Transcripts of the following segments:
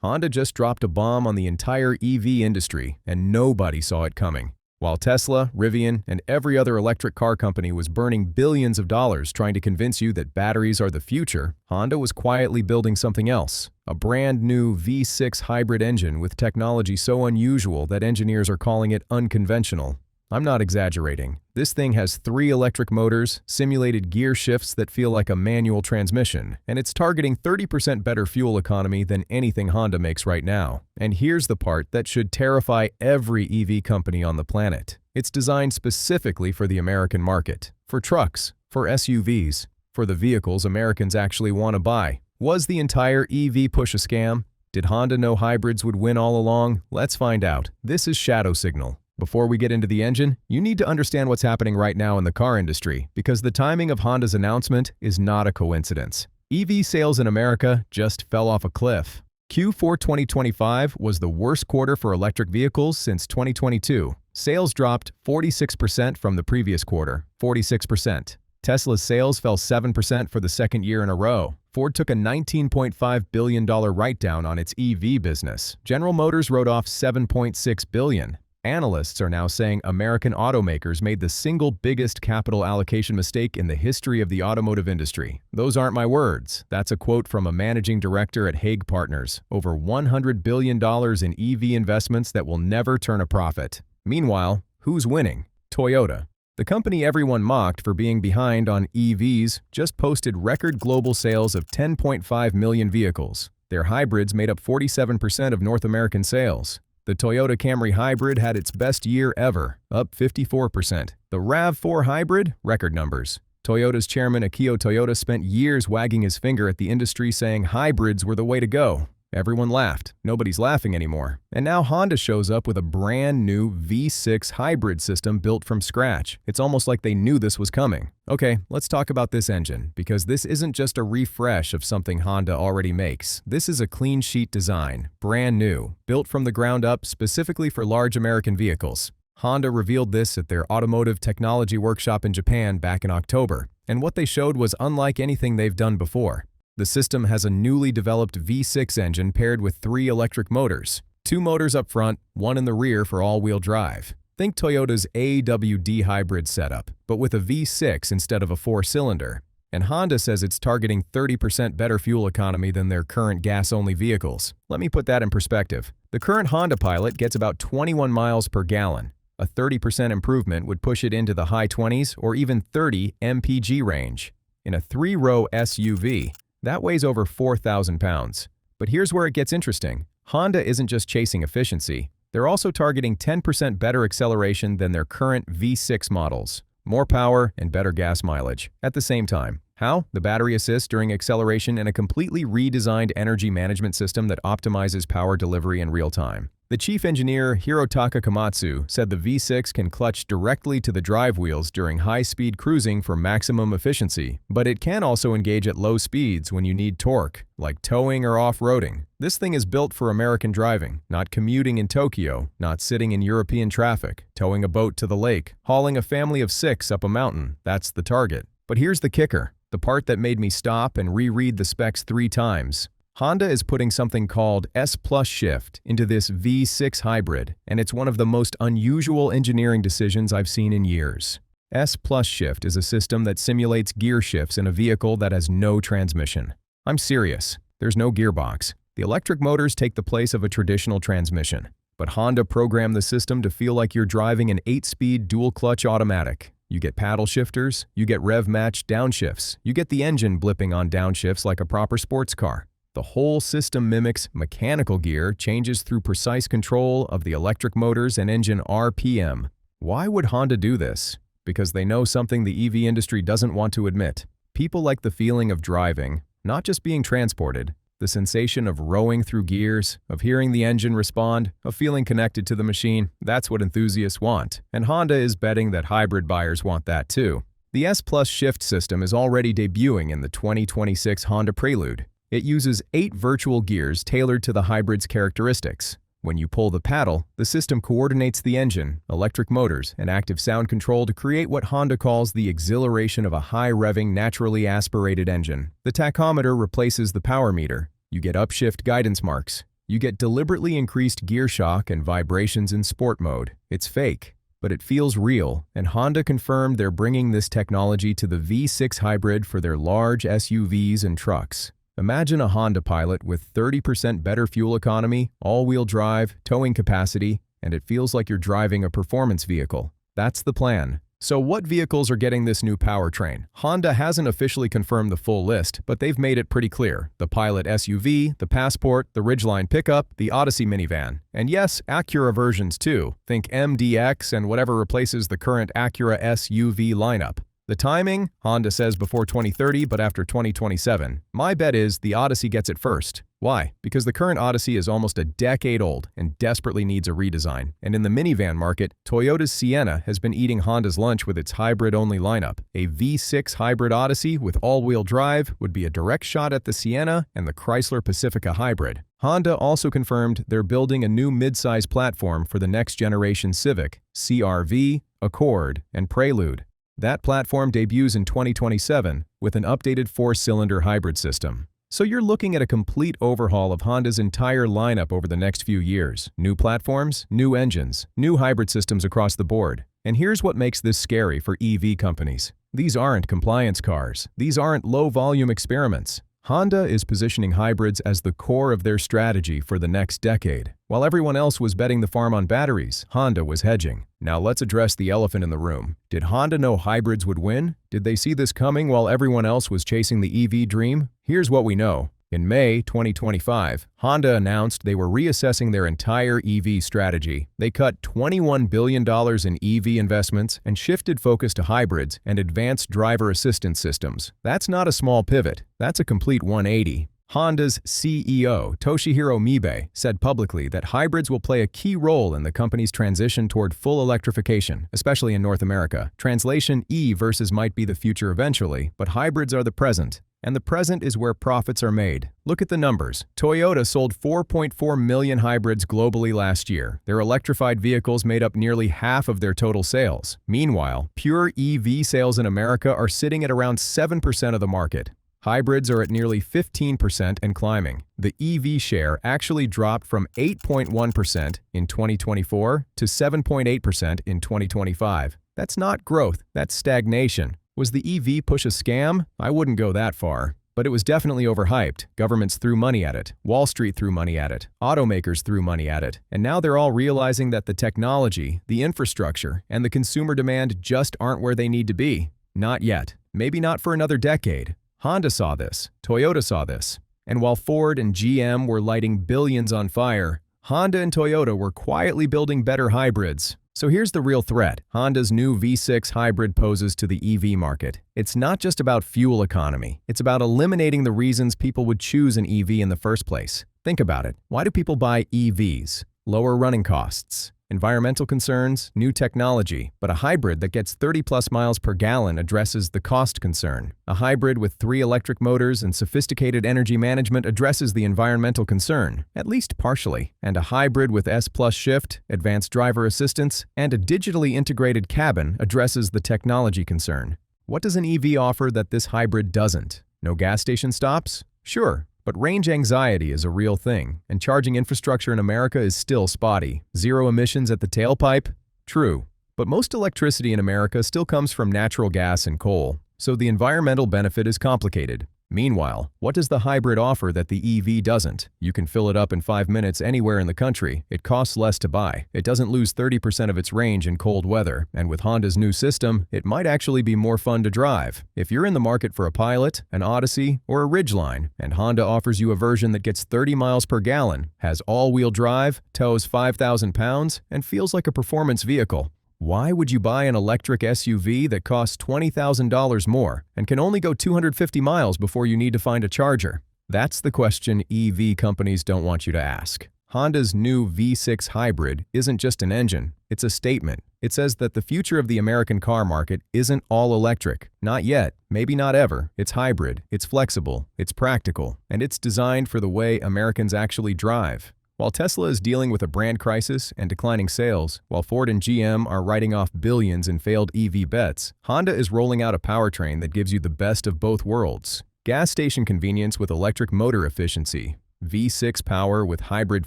Honda just dropped a bomb on the entire EV industry, and nobody saw it coming. While Tesla, Rivian, and every other electric car company was burning billions of dollars trying to convince you that batteries are the future, Honda was quietly building something else, a brand new V6 hybrid engine with technology so unusual that engineers are calling it unconventional. I'm not exaggerating. This thing has 3 electric motors, simulated gear shifts that feel like a manual transmission, and it's targeting 30% better fuel economy than anything Honda makes right now. And here's the part that should terrify every EV company on the planet. It's designed specifically for the American market, for trucks, for SUVs, for the vehicles Americans actually want to buy. Was the entire EV push a scam? Did Honda know hybrids would win all along? Let's find out. This is Shadow Signal. Before we get into the engine, you need to understand what's happening right now in the car industry, because the timing of Honda's announcement is not a coincidence. EV sales in America just fell off a cliff. Q4 2025 was the worst quarter for electric vehicles since 2022. Sales dropped 46% from the previous quarter, 46%. Tesla's sales fell 7% for the second year in a row. Ford took a $19.5 billion write-down on its EV business. General Motors wrote off $7.6 billion. Analysts are now saying American automakers made the single biggest capital allocation mistake in the history of the automotive industry. Those aren't my words. That's a quote from a managing director at Hague Partners. Over $100 billion in EV investments that will never turn a profit. Meanwhile, who's winning? Toyota. The company everyone mocked for being behind on EVs just posted record global sales of 10.5 million vehicles. Their hybrids made up 47% of North American sales. The Toyota Camry Hybrid had its best year ever, up 54%. The RAV4 Hybrid, record numbers. Toyota's chairman Akio Toyoda spent years wagging his finger at the industry saying hybrids were the way to go. Everyone laughed. Nobody's laughing anymore. And now Honda shows up with a brand new V6 hybrid system built from scratch. It's almost like they knew this was coming. Okay, let's talk about this engine, because this isn't just a refresh of something Honda already makes. This is a clean sheet design, brand new, built from the ground up specifically for large American vehicles. Honda revealed this at their Automotive Technology Workshop in Japan back in October, and what they showed was unlike anything they've done before. The system has a newly developed V6 engine paired with 3 electric motors. 2 motors up front, 1 in the rear for all-wheel drive. Think Toyota's AWD hybrid setup, but with a V6 instead of a 4-cylinder. And Honda says it's targeting 30% better fuel economy than their current gas-only vehicles. Let me put that in perspective. The current Honda Pilot gets about 21 miles per gallon. A 30% improvement would push it into the high 20s or even 30 mpg range. In a 3-row SUV, that weighs over 4,000 pounds. But here's where it gets interesting. Honda isn't just chasing efficiency. They're also targeting 10% better acceleration than their current V6 models. More power and better gas mileage. At the same time. How? The battery assist during acceleration and a completely redesigned energy management system that optimizes power delivery in real time. The chief engineer, Hirotaka Komatsu, said the V6 can clutch directly to the drive wheels during high-speed cruising for maximum efficiency, but it can also engage at low speeds when you need torque, like towing or off-roading. This thing is built for American driving, not commuting in Tokyo, not sitting in European traffic, towing a boat to the lake, hauling a family of 6 up a mountain. That's the target. But here's the kicker, the part that made me stop and reread the specs 3 times. Honda is putting something called S+ shift into this V6 hybrid, and it's one of the most unusual engineering decisions I've seen in years. S+ shift is a system that simulates gear shifts in a vehicle that has no transmission. I'm serious. There's no gearbox. The electric motors take the place of a traditional transmission. But Honda programmed the system to feel like you're driving an 8-speed dual-clutch automatic. You get paddle shifters, you get rev-matched downshifts, you get the engine blipping on downshifts like a proper sports car. The whole system mimics mechanical gear changes through precise control of the electric motors and engine RPM. Why would Honda do this? Because they know something the EV industry doesn't want to admit. People like the feeling of driving, not just being transported, the sensation of rowing through gears, of hearing the engine respond, of feeling connected to the machine. That's what enthusiasts want, and Honda is betting that hybrid buyers want that too. The S+ shift system is already debuting in the 2026 Honda Prelude. It uses 8 virtual gears tailored to the hybrid's characteristics. When you pull the paddle, the system coordinates the engine, electric motors, and active sound control to create what Honda calls the exhilaration of a high-revving, naturally aspirated engine. The tachometer replaces the power meter. You get upshift guidance marks. You get deliberately increased gear shock and vibrations in sport mode. It's fake, but it feels real, and Honda confirmed they're bringing this technology to the V6 hybrid for their large SUVs and trucks. Imagine a Honda Pilot with 30% better fuel economy, all-wheel drive, towing capacity, and it feels like you're driving a performance vehicle. That's the plan. So what vehicles are getting this new powertrain? Honda hasn't officially confirmed the full list, but they've made it pretty clear. The Pilot SUV, the Passport, the Ridgeline pickup, the Odyssey minivan. And yes, Acura versions too. Think MDX and whatever replaces the current Acura SUV lineup. The timing? Honda says before 2030, but after 2027. My bet is the Odyssey gets it first. Why? Because the current Odyssey is almost a decade old and desperately needs a redesign. And in the minivan market, Toyota's Sienna has been eating Honda's lunch with its hybrid-only lineup. A V6 hybrid Odyssey with all-wheel drive would be a direct shot at the Sienna and the Chrysler Pacifica hybrid. Honda also confirmed they're building a new midsize platform for the next-generation Civic, CR-V, Accord, and Prelude. That platform debuts in 2027 with an updated 4-cylinder hybrid system. So you're looking at a complete overhaul of Honda's entire lineup over the next few years. New platforms, new engines, new hybrid systems across the board. And here's what makes this scary for EV companies. These aren't compliance cars. These aren't low-volume experiments. Honda is positioning hybrids as the core of their strategy for the next decade. While everyone else was betting the farm on batteries, Honda was hedging. Now let's address the elephant in the room. Did Honda know hybrids would win? Did they see this coming while everyone else was chasing the EV dream? Here's what we know. In May 2025, Honda announced they were reassessing their entire EV strategy. They cut $21 billion in EV investments and shifted focus to hybrids and advanced driver assistance systems. That's not a small pivot. That's a complete 180. Honda's CEO, Toshihiro Mibe, said publicly that hybrids will play a key role in the company's transition toward full electrification, especially in North America. Translation: E versus might be the future eventually, but hybrids are the present. And the present is where profits are made. Look at the numbers. Toyota sold 4.4 million hybrids globally last year. Their electrified vehicles made up nearly half of their total sales. Meanwhile, pure EV sales in America are sitting at around 7% of the market. Hybrids are at nearly 15% and climbing. The EV share actually dropped from 8.1% in 2024 to 7.8% in 2025. That's not growth, that's stagnation. Was the EV push a scam? I wouldn't go that far. But it was definitely overhyped. Governments threw money at it. Wall Street threw money at it. Automakers threw money at it. And now they're all realizing that the technology, the infrastructure, and the consumer demand just aren't where they need to be. Not yet. Maybe not for another decade. Honda saw this. Toyota saw this. And while Ford and GM were lighting billions on fire, Honda and Toyota were quietly building better hybrids. So here's the real threat. Honda's new V6 hybrid poses to the EV market. It's not just about fuel economy. It's about eliminating the reasons people would choose an EV in the first place. Think about it. Why do people buy EVs? Lower running costs, environmental concerns, new technology. But a hybrid that gets 30+ miles per gallon addresses the cost concern. A hybrid with 3 electric motors and sophisticated energy management addresses the environmental concern, at least partially. And a hybrid with S+ shift, advanced driver assistance, and a digitally integrated cabin addresses the technology concern. What does an EV offer that this hybrid doesn't? No gas station stops? Sure. But range anxiety is a real thing, and charging infrastructure in America is still spotty. Zero emissions at the tailpipe? True. But most electricity in America still comes from natural gas and coal, so the environmental benefit is complicated. Meanwhile, what does the hybrid offer that the EV doesn't? You can fill it up in 5 minutes anywhere in the country. It costs less to buy. It doesn't lose 30% of its range in cold weather. And with Honda's new system, it might actually be more fun to drive. If you're in the market for a Pilot, an Odyssey, or a Ridgeline, and Honda offers you a version that gets 30 miles per gallon, has all-wheel drive, tows 5,000 pounds, and feels like a performance vehicle, why would you buy an electric SUV that costs $20,000 more and can only go 250 miles before you need to find a charger? That's the question EV companies don't want you to ask. Honda's new V6 hybrid isn't just an engine, it's a statement. It says that the future of the American car market isn't all electric. Not yet, maybe not ever. It's hybrid, it's flexible, it's practical, and it's designed for the way Americans actually drive. While Tesla is dealing with a brand crisis and declining sales, while Ford and GM are writing off billions in failed EV bets, Honda is rolling out a powertrain that gives you the best of both worlds. Gas station convenience with electric motor efficiency. V6 power with hybrid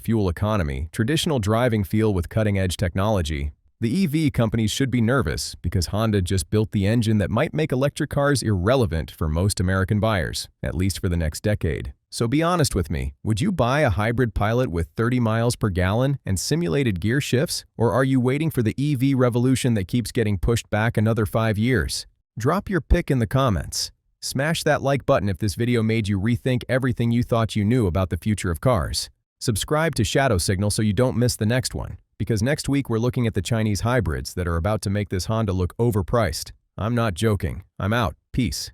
fuel economy, traditional driving feel with cutting-edge technology. The EV companies should be nervous because Honda just built the engine that might make electric cars irrelevant for most American buyers, at least for the next decade. So be honest with me, would you buy a hybrid Pilot with 30 miles per gallon and simulated gear shifts, or are you waiting for the EV revolution that keeps getting pushed back another 5 years? Drop your pick in the comments. Smash that like button if this video made you rethink everything you thought you knew about the future of cars. Subscribe to Shadow Signal so you don't miss the next one, because next week we're looking at the Chinese hybrids that are about to make this Honda look overpriced. I'm not joking. I'm out. Peace.